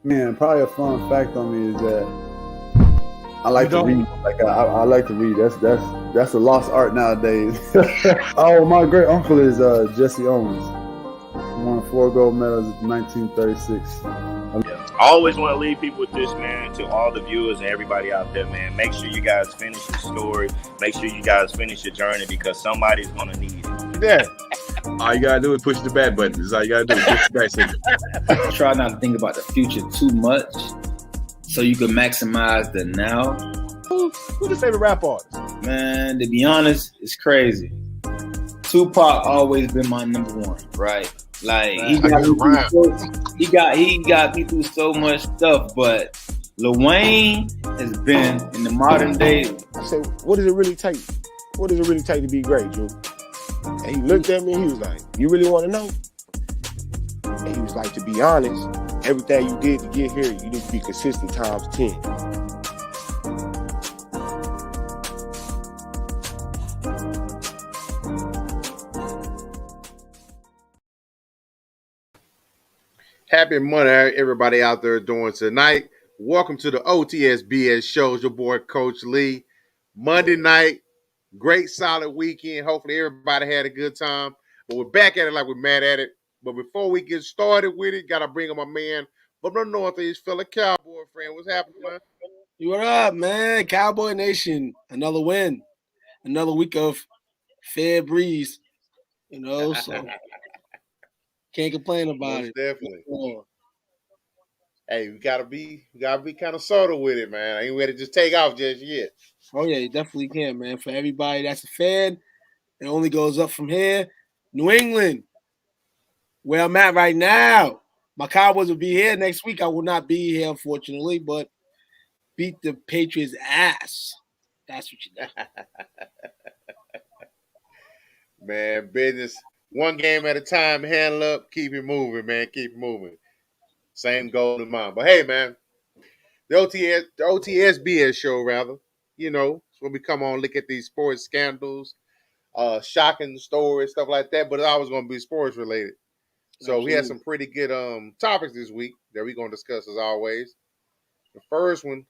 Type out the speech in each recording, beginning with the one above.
Man, probably a fun fact on me is that I You like to don't? read. I like to read. That's a lost art nowadays. Oh, my great uncle is Jesse Owens. He won 4 gold medals in 1936. Yeah. I always want to leave people with this, man, to all the viewers and everybody out there, man. Make sure you guys finish your story. Make sure you guys finish your journey because somebody's going to need it. Yeah. All you gotta do is push the back button. That's all you gotta do. Push the back signal. Try not to think about the future too much, so you can maximize the now. Who's your favorite rap artist? Man, to be honest, it's crazy. Tupac always been my number one, right? Like he got me through so much stuff, but Lil Wayne has been in the modern day. I said, what does it really take? What does it really take to be great, Drew? And he looked at me and he was like, you really want to know? And he was like, to be honest, everything you did to get here, you need to be consistent times 10. Happy Monday, everybody out there doing tonight. Welcome to the O.T.S.B.S Show. It's your boy, Coach Lee. Monday night, great solid weekend. Hopefully everybody had a good time. But we're back at it like we're mad at it. But before we get started with it, got to bring up my man from the Northeast, fella Cowboy friend. What's happening, man? What up, man? Cowboy Nation. Another win. Another week of fair breeze. So can't complain about Most it. definitely. Oh, Hey, we gotta be kind of subtle with it, man. I ain't ready to just take off just yet. yeah, you definitely can, man. For everybody that's a fan, it only goes up from here. New England, where I'm at right now. My Cowboys will be here next week. I will not be here, unfortunately, but beat the Patriots' ass. That's what you do. Man, business one game at a time, handle up, keep it moving, man. Keep it moving. Same goal in mind. But hey, man, the O.T.S.B.S show, rather. It's when we come on, look at these sports scandals, shocking stories, stuff like that. But it's always gonna be sports related. So we had some pretty good topics this week that we're gonna discuss as always. The first one,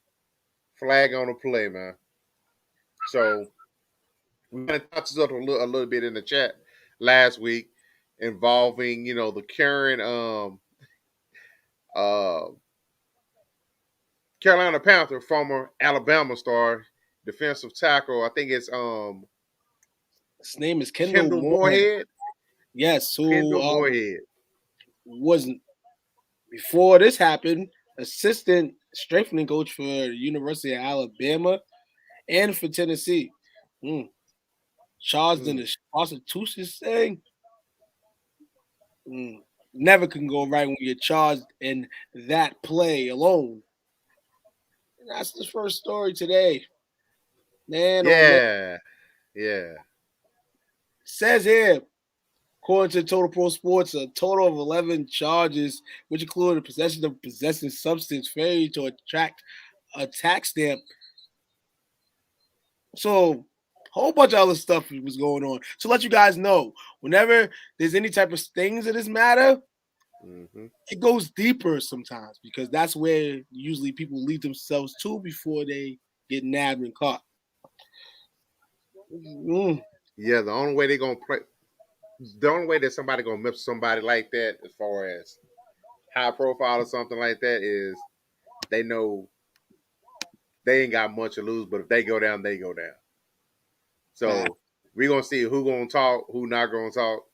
flag on the play, man. So we kind of touched up a little bit in the chat last week involving, the current uh Carolina Panther, former Alabama star, defensive tackle. I think it's His name is Kendall Kendall Moorhead. Moorhead. Yes, who Kendall Moorhead. wasn't before this happened, assistant strengthening coach for the University of Alabama and for Tennessee. Charged in the prostitution thing. Never can go right when you're charged in that play alone. And that's the first story today. Man, oh man. Yeah. Says here, according to Total Pro Sports, a total of 11 charges, which included possession of possessing substance failure to attract a tax stamp. So, whole bunch of other stuff was going on. So, let you guys know, whenever there's any type of things in this matter, it goes deeper sometimes because that's where usually people lead themselves to before they get nabbed and caught. Yeah, the only way they're gonna play, the only way that somebody gonna miss somebody like that, as far as high profile or something like that, is they know they ain't got much to lose. But if they go down, they go down. So we're gonna see who gonna talk, who not gonna talk.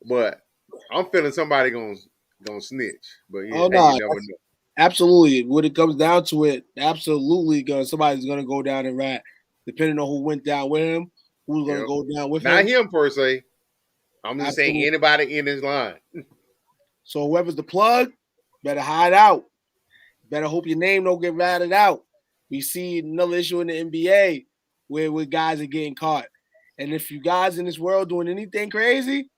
But I'm feeling somebody gonna snitch. But yeah, you never know. Absolutely. When it comes down to it, somebody's gonna go down and rat, depending on who went down with him, who's gonna go down with Not him. him per se. I'm just saying anybody in his line. So whoever's the plug, better hide out. Better hope your name don't get ratted out. We see another issue in the NBA where guys are getting caught. And if you guys in this world doing anything crazy,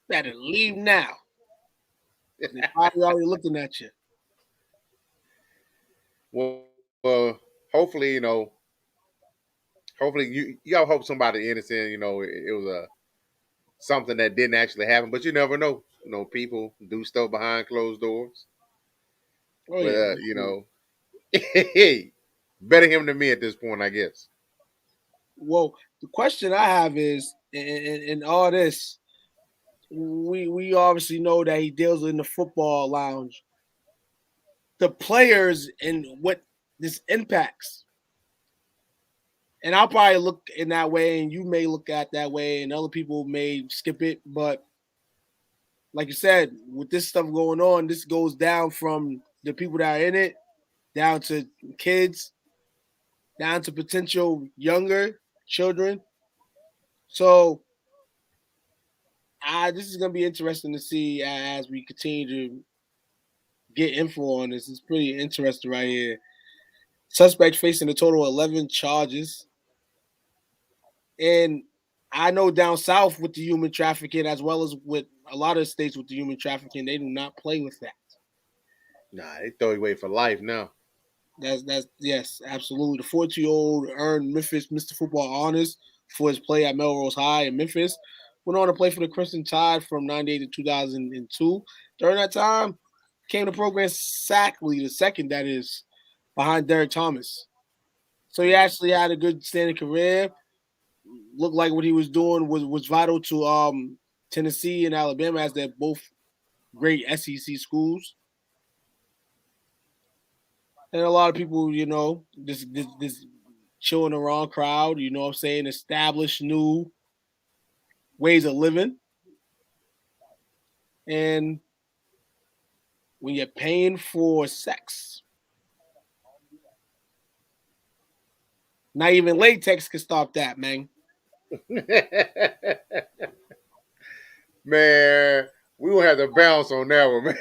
better leave now. They're probably already looking at you. Well, hopefully, hopefully you gotta hope somebody innocent. It was something that didn't actually happen. But you never know. You know, people do stuff behind closed doors. Oh But yeah. you know, hey, better him than me at this point, I guess. Well, the question I have is, in all this, we obviously know that he deals in the football lounge. The players and what this impacts. And I'll probably look in that way, and you may look at that way, and other people may skip it. But like you said, with this stuff going on, this goes down from the people that are in it, down to kids, down to potential younger children. So this is going to be interesting to see as we continue to get info on this. It's pretty interesting right here. Suspect facing a total of 11 charges. And I know down south with the human trafficking, as well as with a lot of states with the human trafficking, they do not play with that. Nah, they throw you away for life now. That's yes, absolutely. The 42-year-old earned Memphis Mr. Football honors for his play at Melrose High in Memphis. Went on to play for the Crimson Tide from 98 to 2002. During that time, came to program sack leader, second that is, behind Derek Thomas. So he actually had a good standing career. Looked like what he was doing was vital to Tennessee and Alabama, as they're both great SEC schools. And a lot of people, you know, this chilling around crowd, you know what I'm saying, establish new ways of living. And when you're paying for sex, not even latex can stop that, man. Man, we will have to bounce on that one, man.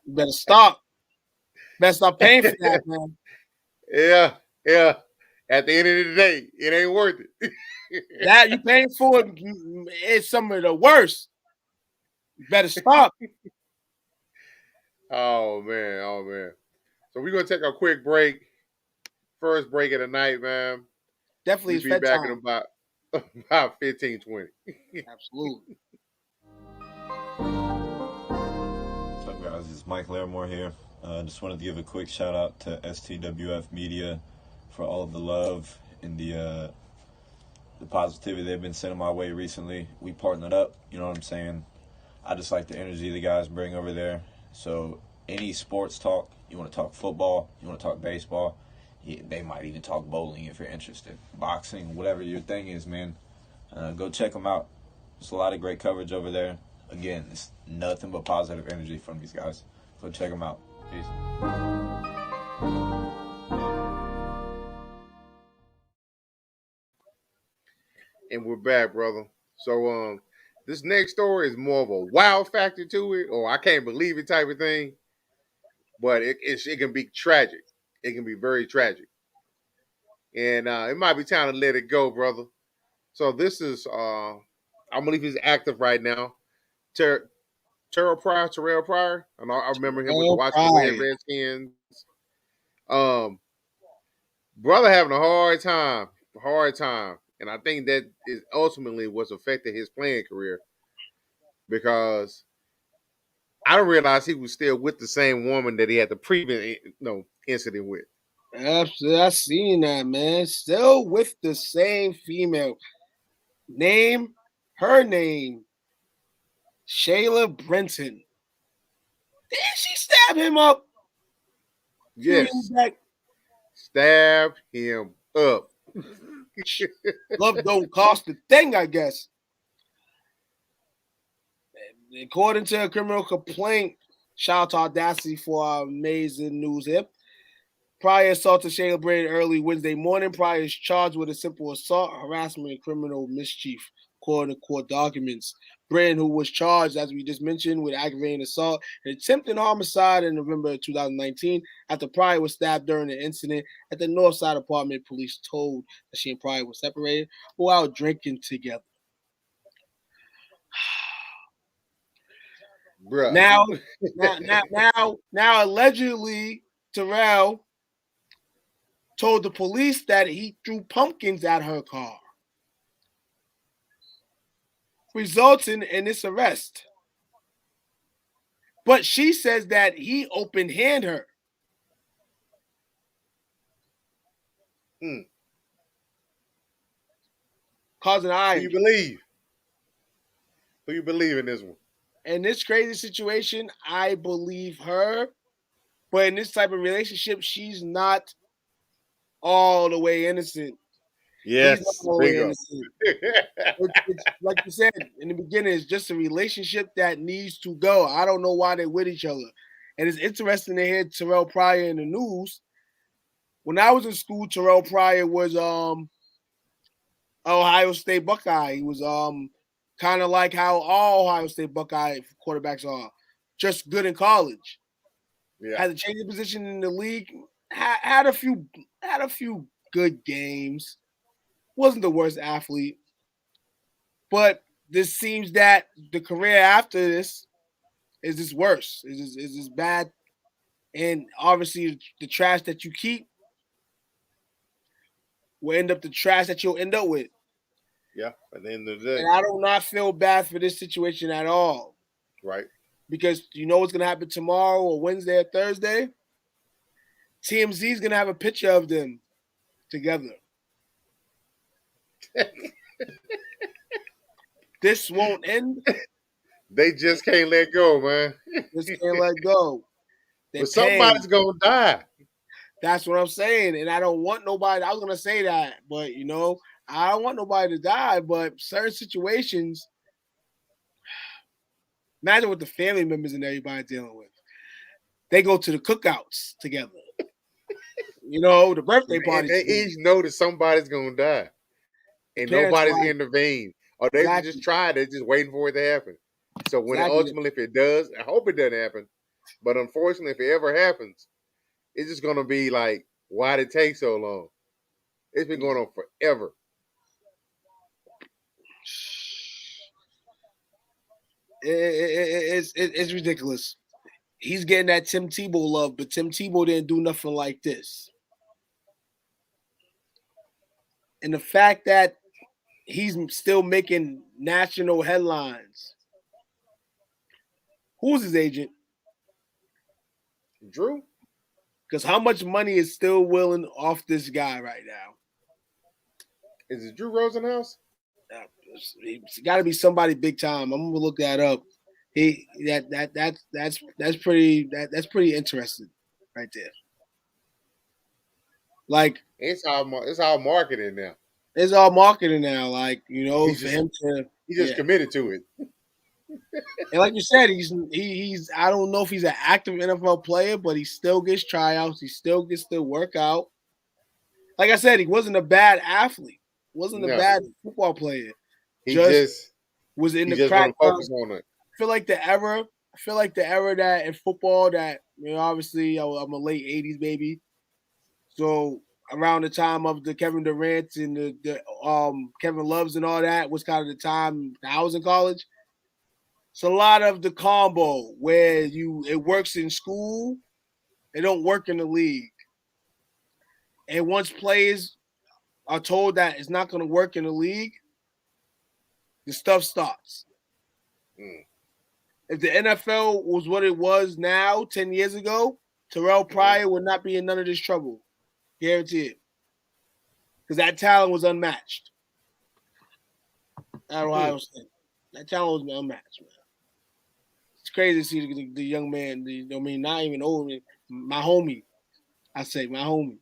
You better stop. Better stop paying for that, man. Yeah, yeah. At the end of the day, it ain't worth it. That you paying for is some of the worst. You better stop. Oh man. So we're gonna take a quick break. First break of the night, man. Definitely We'll it's be back time. in about 15, 20. Absolutely. What's up, guys? It's Mike Larimore here. Just wanted to give a quick shout out to STWF Media for all of the love and the positivity they've been sending my way recently. We partnered up, you know what I'm saying? I just like the energy the guys bring over there. So any sports talk, you want to talk football, you want to talk baseball, they might even talk bowling if you're interested. Boxing, whatever your thing is, man. Go check them out. There's a lot of great coverage over there. Again, it's nothing but positive energy from these guys. So check them out. Peace. And we're back, brother. So this next story is more of a wow factor to it, or I can't believe it type of thing. But it can be tragic. It can be very tragic. And it might be time to let it go, brother. So this is I believe he's active right now. Terrell Pryor. I remember him with the Washington Redskins. Brother having a hard time. And I think that is ultimately what's affected his playing career, because I didn't realize he was still with the same woman that he had the previous incident with. Absolutely. I seen that, man. Still with the same female. Her name, Shayla Brenton. Didn't she stab him up? Yes. Stab him up. Love don't cost a thing, I guess. According to a criminal complaint, shout out to Audacity for our amazing news here. Pryor assaulted Shayla Brenton early Wednesday morning. Pryor is charged with a simple assault, harassment, and criminal mischief, according to court documents. Brenton, who was charged, as we just mentioned, with aggravated assault and attempted homicide in November 2019 after Pryor was stabbed during an incident at the Northside apartment. Police told that she and Pryor were separated while drinking together. Bruh. Now, allegedly, Terrell told the police that he threw pumpkins at her car. resulting in this arrest. But she says that he open-hand her. Causing Who eye. you believe? Who you believe in this one? In this crazy situation, I believe her. But in this type of relationship, she's not all the way innocent. He's not Yes, all the way bingo. innocent. It's like you said in the beginning, it's just a relationship that needs to go. I don't know why they're with each other. And it's interesting to hear Terrell Pryor in the news. When I was in school, Terrell Pryor was Ohio State Buckeye. He was kind of like how all Ohio State Buckeye quarterbacks are, just good in college. Yeah. Had to change the position in the league. Had a few good games. Wasn't the worst athlete, but this seems that the career after this is just worse. Is this bad, and obviously the trash that you keep will end up the trash that you'll end up with. Yeah, at the end of the day. And I do not feel bad for this situation at all. Right. Because you know what's going to happen tomorrow or Wednesday or Thursday? TMZ is going to have a picture of them together. This won't end. They just can't let go, man. This can't let go. But somebody's going to die. That's what I'm saying. And I don't want nobody. I was going to say that. But, you know, I don't want nobody to die. But certain situations, imagine what the family members and everybody dealing with. They go to the cookouts together. You know, the birthday party. They each know that somebody's going to die. And nobody's intervened. Or they just tried. They're just waiting for it to happen. So when ultimately, if it does, I hope it doesn't happen. But unfortunately, if it ever happens, it's just going to be like, why did it take so long? It's been going on forever. It's ridiculous. He's getting that Tim Tebow love, but Tim Tebow didn't do nothing like this. And the fact that he's still making national headlines. Who's his agent? Drew? Because how much money is still willing off this guy right now? Is it Drew Rosenhaus? It's got to be somebody big time. I'm gonna look that up. That's pretty interesting right there. Like it's all marketing now. It's all marketing now. Like, you know, he's just committed to it. And like you said, he's I don't know if he's an active NFL player, but he still gets tryouts. He still gets to work out. Like I said, he wasn't a bad athlete. Wasn't a bad football player. He just was in the crack. Focus on it. I feel like the era that in football that, you know, obviously I'm a late 80s baby. So around the time of the Kevin Durant and the Kevin Loves and all that was kind of the time I was in college. It's a lot of the combo where it works in school, it don't work in the league. And once players are told that it's not going to work in the league, the stuff stops. If the NFL was what it was now 10 years ago, Terrell Pryor would not be in none of this trouble. Guarantee it. Because that talent was unmatched at Ohio State. That talent was unmatched, man. It's crazy to see the young man, not even old, my homie. I say my homie.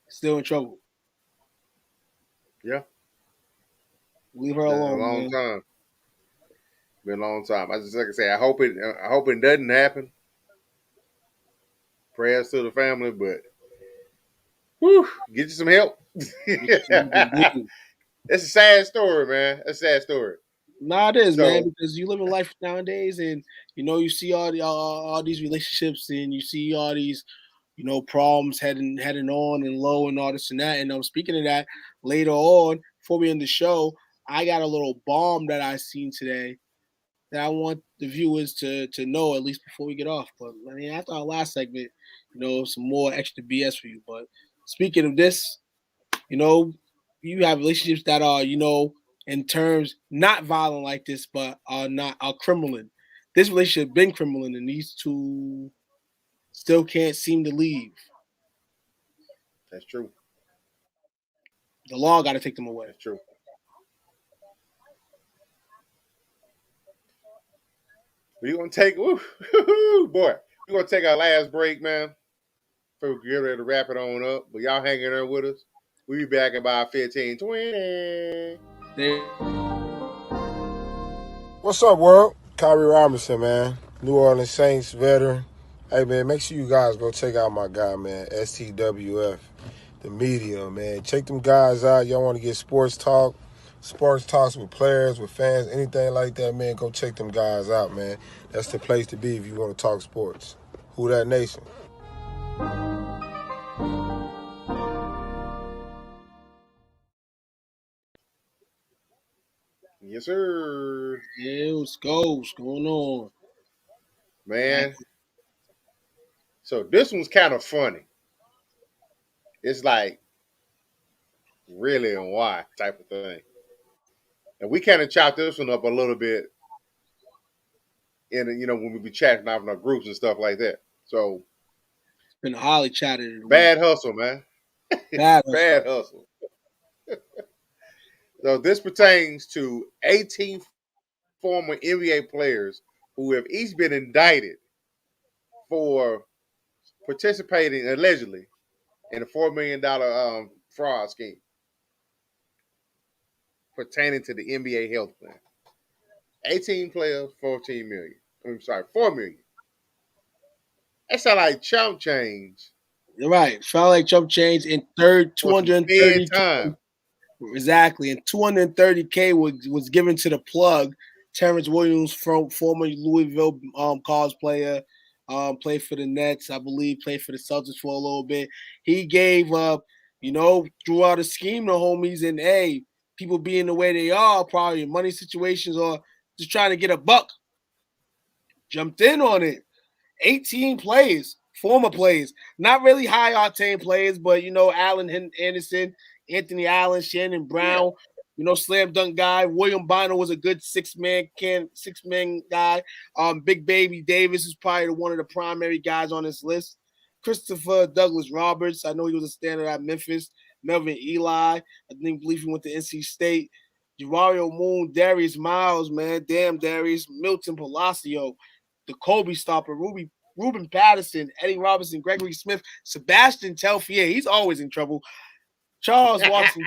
Still in trouble. Yeah. Leave her alone. A long man. time. Been a long time. I just like I say, I hope it doesn't happen. Prayers to the family, but get you some help. It's a sad story, man. It's a sad story. Nah, it is, man, because you live in life nowadays, and you know you see all these relationships, and you see all these, you know, problems heading on and low and all this and that. And speaking of that, later on, before we end the show, I got a little bomb that I seen today that I want the viewers to know, at least before we get off. But I mean, after our last segment, you know, some more extra BS for you. But speaking of this, you know, you have relationships that are, you know, in terms not violent like this, but are criminal. This relationship been criminal, and these two still can't seem to leave. That's true. The law got to take them away. That's true. We're gonna take boy. We're gonna take our last break, man. Before we get ready to wrap it on up. But y'all hanging there with us. We'll be back in about 15, 20. What's up, world? Kyrie Robinson, man. New Orleans Saints veteran. Hey, man, make sure you guys go check out my guy, man, STWF, the media, man. Check them guys out. Y'all want to get sports talks with players, with fans, anything like that, man, go check them guys out, man. That's the place to be if you want to talk sports. Who that nation? Yes, sir. Yeah, let's go. What's going on? Man. So this one's kind of funny. It's like, really and why type of thing. And we kind of chopped this one up a little bit in, when we be chatting out in our groups and stuff like that. So it's been highly chatted. Bad hustle, man. Bad hustle. So this pertains to 18 former NBA players who have each been indicted for participating allegedly in a $4 million fraud scheme pertaining to the NBA health plan. 18 players, 14 million. I'm sorry, 4 million. That sound like chump change. You're right. Sound like chump change in 230 time. Exactly. And 230K was given to the plug. Terrence Williams, from former Louisville Cars player, played for the Nets, I believe, played for the Celtics for a little bit. He gave up, threw out a scheme to homies, and hey, people being the way they are, probably in money situations or just trying to get a buck. Jumped in on it. 18 players, former players, not really high octane players, but Allen Anderson, Anthony Allen, Shannon Brown, slam dunk guy. William Bonner was a good six-man guy. Big Baby Davis is probably one of the primary guys on this list. Christopher Douglas Roberts, I know he was a standard at Memphis. Melvin Eli, believe he went to NC State. Javario Moon, Darius Miles, man, damn Darius, Milton Palacio, the Kobe stopper, Ruben Patterson, Eddie Robinson, Gregory Smith, Sebastian Telfair, he's always in trouble. Charles Watson,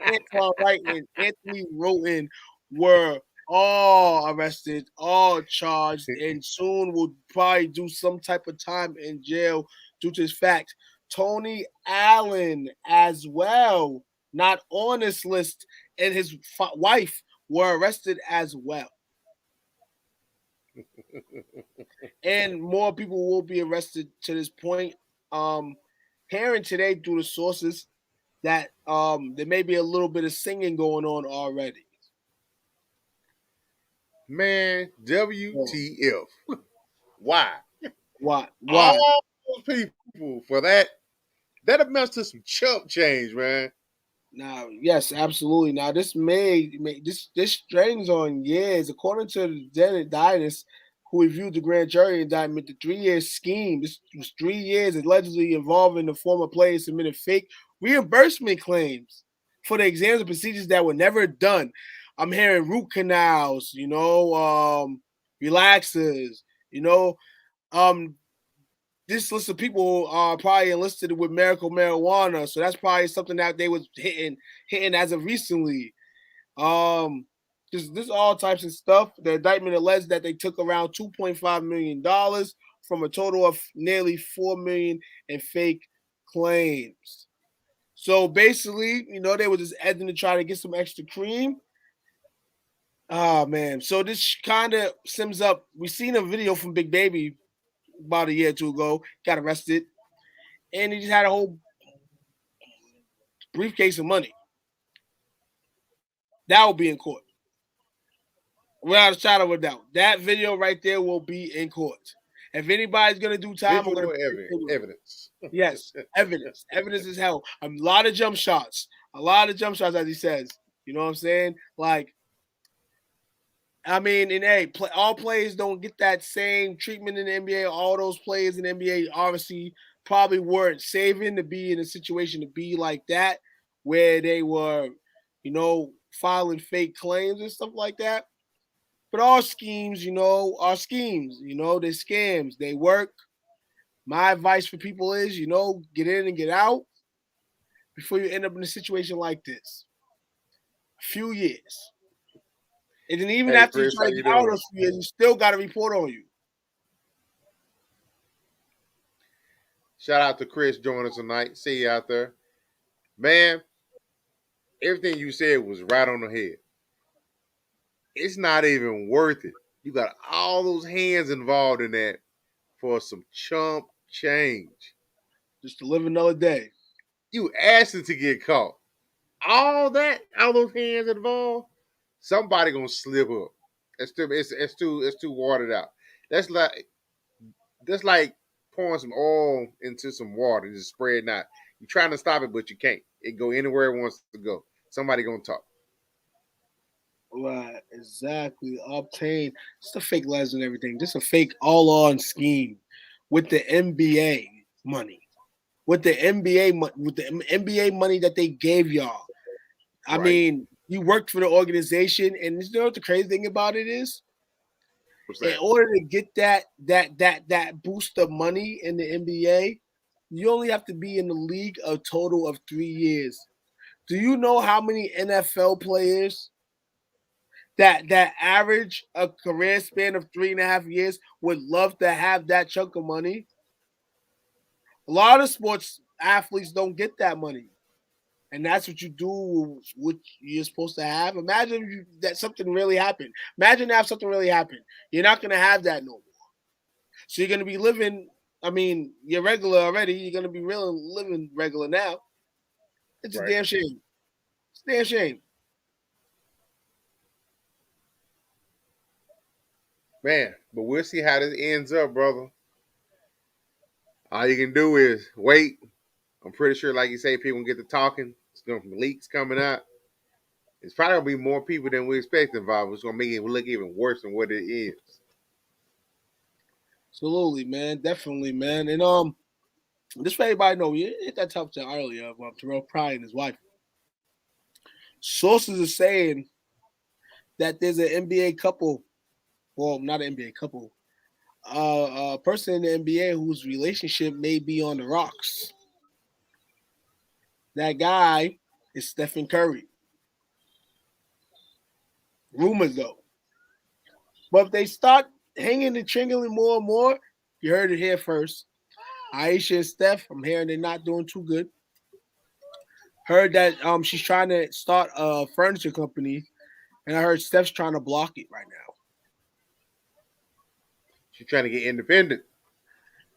Antoine Wright, and Anthony Roten were all arrested, all charged, and soon will probably do some type of time in jail due to this fact. Tony Allen as well, not on this list, and his wife were arrested as well. And more people will be arrested to this point. Hearing today through the sources that there may be a little bit of singing going on already. Man, WTF. Why? Why? All those people for that amounts to some chump change, man. Now, yes, absolutely. Now, this this strings on years. According to the Janet Dinas, who reviewed the grand jury indictment, the 3-year scheme. This was 3 years allegedly involving the former players submitted fake reimbursement claims for the exams and procedures that were never done. I'm hearing root canals, relaxers, this list of people are probably enlisted with medical marijuana, so that's probably something that they was hitting as of recently. This all types of stuff. The indictment alleged that they took around $2.5 million from a total of nearly $4 million in fake claims. So basically, they were just editing to try to get some extra cream. Oh man! So this kind of sims up. We seen a video from Big Baby about a year or two ago, got arrested, and he just had a whole briefcase of money. That will be in court. Without a shadow of a doubt. That video right there will be in court. If anybody's going to do time, evidence. Yes, evidence. Evidence is hell. A lot of jump shots, as he says. You know what I'm saying? Like, I mean, and hey, all players don't get that same treatment in the NBA. All those players in the NBA obviously probably weren't saving to be in a situation to be like that, where they were, filing fake claims and stuff like that. But all schemes, are schemes. They're scams. They work. My advice for people is, get in and get out before you end up in a situation like this. A few years. And then even Hey, after you Chris, try how to you get out doing? of a few years, you still got a report on you. Shout out to Chris joining us tonight. See you out there. Man, everything you said was right on the head. It's not even worth it. You got all those hands involved in that for some chump change. Just to live another day. You asked it to get caught. All those hands involved, somebody gonna slip up. It's too watered out. That's like pouring some oil into some water and just spreading out. You're trying to stop it, but you can't. It go anywhere it wants to go. Somebody gonna talk. Right, exactly. Obtain. It's a fake lies and everything. Just a fake all-on scheme with the NBA money. With the NBA money that they gave y'all. I Right. mean, you worked for the organization, and you know what the crazy thing about it is? What's In that? order to get that boost of money in the NBA, you only have to be in the league a total of 3 years. Do you know how many NFL players that average a career span of 3.5 years would love to have that chunk of money? A lot of sports athletes don't get that money. And that's what you do, what you're supposed to have. Imagine that something really happened. Imagine if something really happened. You're not going to have that no more. So you're going to be living, you're regular already. You're going to be living regular now. It's a Right. damn shame. It's a damn shame. Man, but we'll see how this ends up, brother. All you can do is wait. I'm pretty sure, like you say, people can get to talking. It's going to be leaks coming out. It's probably going to be more people than we expect involved. It's going to make it look even worse than what it is. Absolutely, man. Definitely, man. And just for everybody know, we hit that topic earlier of Terrell Pryor and his wife. Sources are saying that there's an NBA couple, well, not an NBA couple, a person in the NBA whose relationship may be on the rocks. That guy is Stephen Curry. Rumors though. But if they start hanging and chingling more and more, you heard it here first. Aisha and Steph, I'm hearing they're not doing too good. Heard that she's trying to start a furniture company, and I heard Steph's trying to block it right now. She's trying to get independent.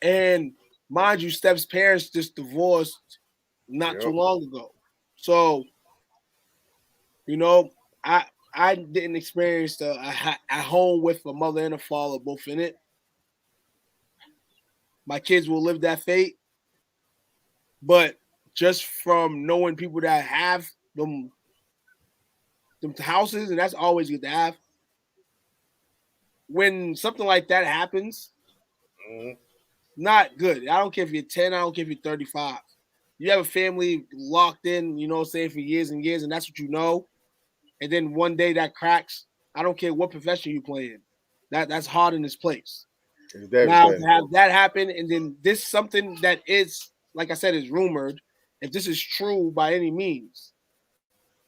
And mind you, Steph's parents just divorced not too long ago. So, I didn't experience a home with a mother and a father both in it. My kids will live that fate. But just from knowing people that have them houses, and that's always good to have. When something like that happens, not good. I don't care if you're 10, I don't care if you're 35. You have a family locked in, say for years and years, and that's what you know. And then one day that cracks. I don't care what profession you play in. That's hard in this place. Now to have that happen, and then this something that is, like I said, is rumored. If this is true by any means,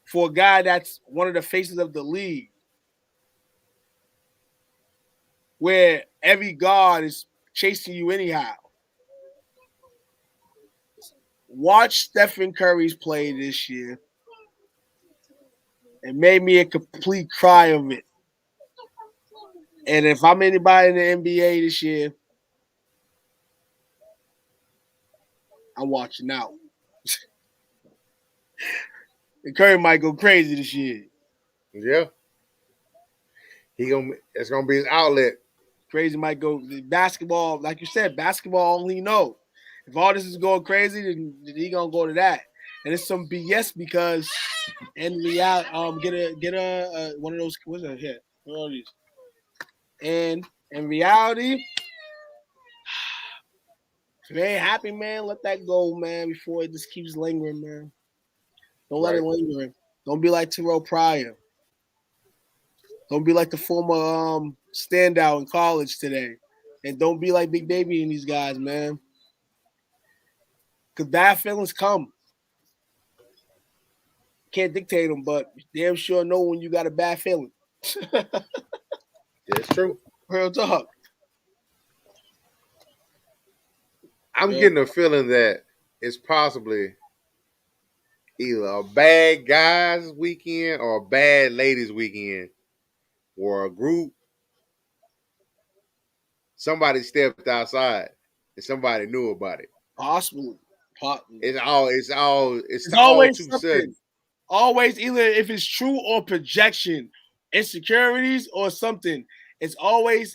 for a guy that's one of the faces of the league, where every guard is chasing you anyhow. Watch Stephen Curry's play this year. It made me a complete cry of it. And if I'm anybody in the NBA this year, I'm watching out. And Curry might go crazy this year. Yeah. It's gonna be his outlet. Crazy might go basketball, like you said, basketball only know. If all this is going crazy, then he gonna go to that. and it's some BS because in reality, get a one of those. What's that here? What are these? And in reality, if you ain't happy, man, let that go, man, before it just keeps lingering, man. Don't let it linger. Don't be like Terrell Pryor. Don't be like the former standout in college today. And don't be like Big Baby and these guys, man. Because bad feelings come. Can't dictate them, but damn sure know when you got a bad feeling. That's true. Real talk. I'm getting a feeling that it's possibly either a bad guys weekend or a bad ladies weekend, or a group. Somebody stepped outside and somebody knew about it. Possibly. It's all always too something. sudden. Always, either if it's true or projection, insecurities or something. It's always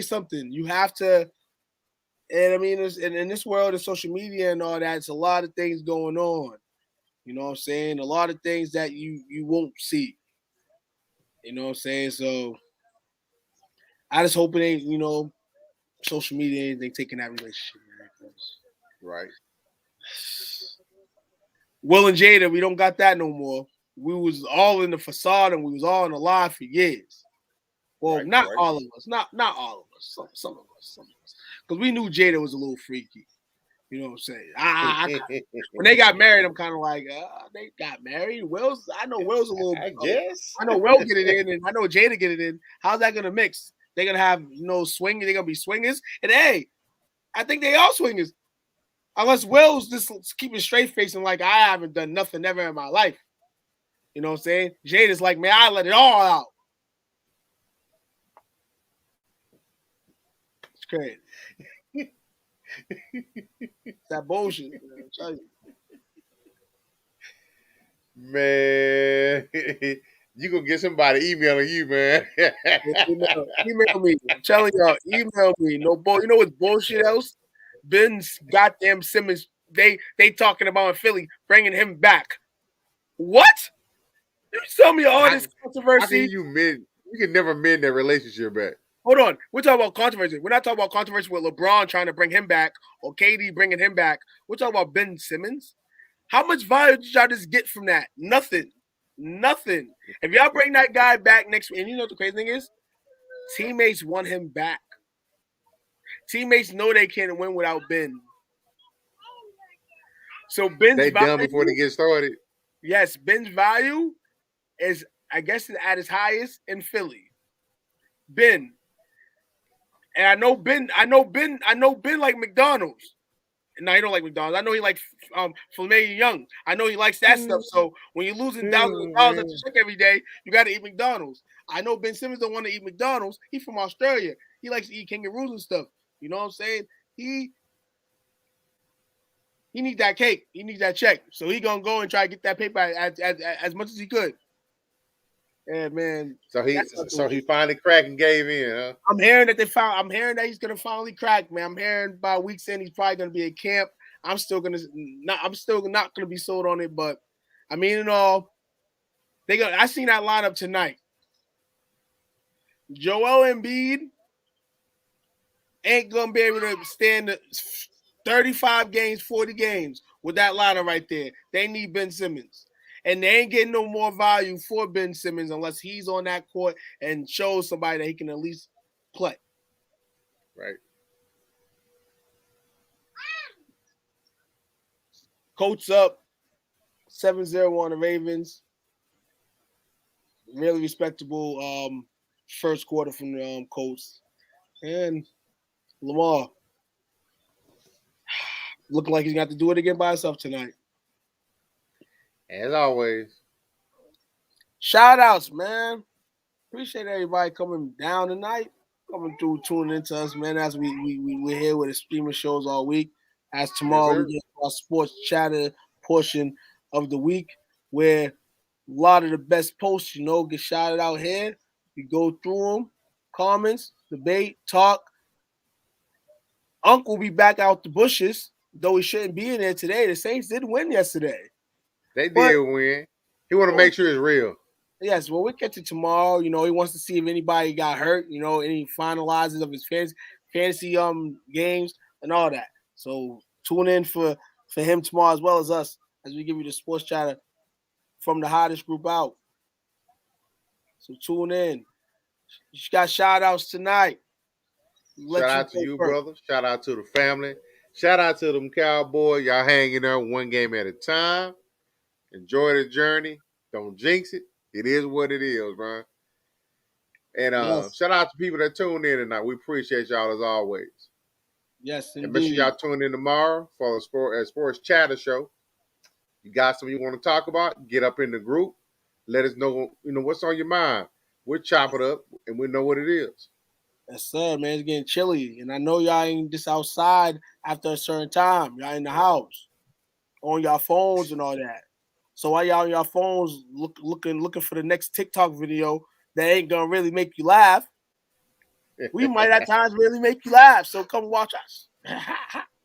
something. You have to. And I mean, in this world of social media and all that, it's a lot of things going on. You know what I'm saying? A lot of things that you won't see. You know what I'm saying? So I just hope it ain't, social media ain't taking that relationship, man. Right. Will and Jada, we don't got that no more. We was all in the facade and we was all in the lie for years. Well, not all of us. Not all of us. Some of us. Because we knew Jada was a little freaky. You know what I'm saying? When they got married, I'm kind of like, they got married. I know Will's a little. I guess. I know Will get it in, and I know Jada get it in. How's that gonna mix? They're gonna have swinging. They're gonna be swingers, and hey, I think they are swingers. Unless Will's just keeping straight facing like I haven't done nothing ever in my life. You know what I'm saying? Jada's like, man, I let it all out. It's crazy. That bullshit, man. I'm telling you. Man, you gonna get somebody emailing you, man. email me. I'm telling y'all, email me. No bull. You know what's bullshit else? Ben's goddamn Simmons. They talking about in Philly bringing him back. What? You tell me all this controversy. You can never mend that relationship back. Hold on. We're talking about controversy. We're not talking about controversy with LeBron trying to bring him back or KD bringing him back. We're talking about Ben Simmons. How much value did y'all just get from that? Nothing. If y'all bring that guy back next week, and you know what the crazy thing is? Teammates want him back. Teammates know they can't win without Ben. So Ben's value, done before they get started. Yes, Ben's value is, I guess, at its highest in Philly. Ben. And I know Ben like McDonald's. No, he don't like McDonald's. I know he likes filet young. I know he likes that stuff. So when you're losing thousands of dollars at your check every day, you got to eat McDonald's. I know Ben Simmons don't want to eat McDonald's. He's from Australia. He likes to eat kangaroos and stuff. You know what I'm saying? He needs that cake. He needs that check. So he gonna go and try to get that paper as much as he could. Yeah, man. So he finally cracked and gave in, huh? I'm hearing that he's gonna finally crack, man. I'm hearing by week's end he's probably gonna be at camp. I'm still not gonna be sold on it, but I mean, in all, I seen that lineup tonight. Joel Embiid ain't gonna be able to stand 35 games, 40 games with that lineup right there. They need Ben Simmons. And they ain't getting no more value for Ben Simmons unless he's on that court and shows somebody that he can at least play. Right. Colts up 7-0 on the Ravens. Really respectable first quarter from the Colts. And Lamar looking like he's got to do it again by himself tonight. As always. Shout outs, man. Appreciate everybody coming down tonight, coming through, tuning into us, man, as we're here with the streaming shows all week. As tomorrow we get our sports chatter portion of the week where a lot of the best posts, get shouted out here. We go through them, comments, debate, talk. Uncle will be back out the bushes, though he shouldn't be in there today. The Saints did win yesterday. They But- did win. He want to make sure it's real. Yes, well, we'll get to tomorrow. You know, he wants to see if anybody got hurt, you know, any finalizes of his fantasy games and all that. So tune in for him tomorrow as well as us as we give you the sports chatter from the hottest group out. So tune in. You got shout outs tonight. Shout out to you, brother. Shout out to the family. Shout out to them Cowboys. Y'all hanging there one game at a time. Enjoy the journey. Don't jinx it. It is what it is, bro. And Yes. shout out to people that tuned in tonight. We appreciate y'all as always. Yes, indeed. And make sure y'all tune in tomorrow for the Sports Chatter Show. You got something you want to talk about? Get up in the group. Let us know, what's on your mind. We'll chop it up and we know what it is. Yes, sir, man. It's getting chilly. And I know y'all ain't just outside after a certain time. Y'all in the house on y'all phones and all that. So while y'all on your phones looking for the next TikTok video that ain't gonna really make you laugh, we might at times really make you laugh. So come watch us.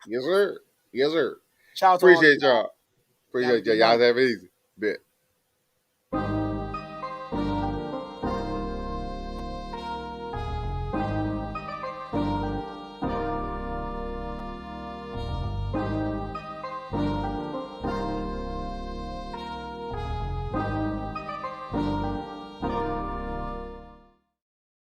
Yes, sir. Yes, sir. Shout out to Appreciate y'all. Appreciate y'all. Y'all have it easy. Bet.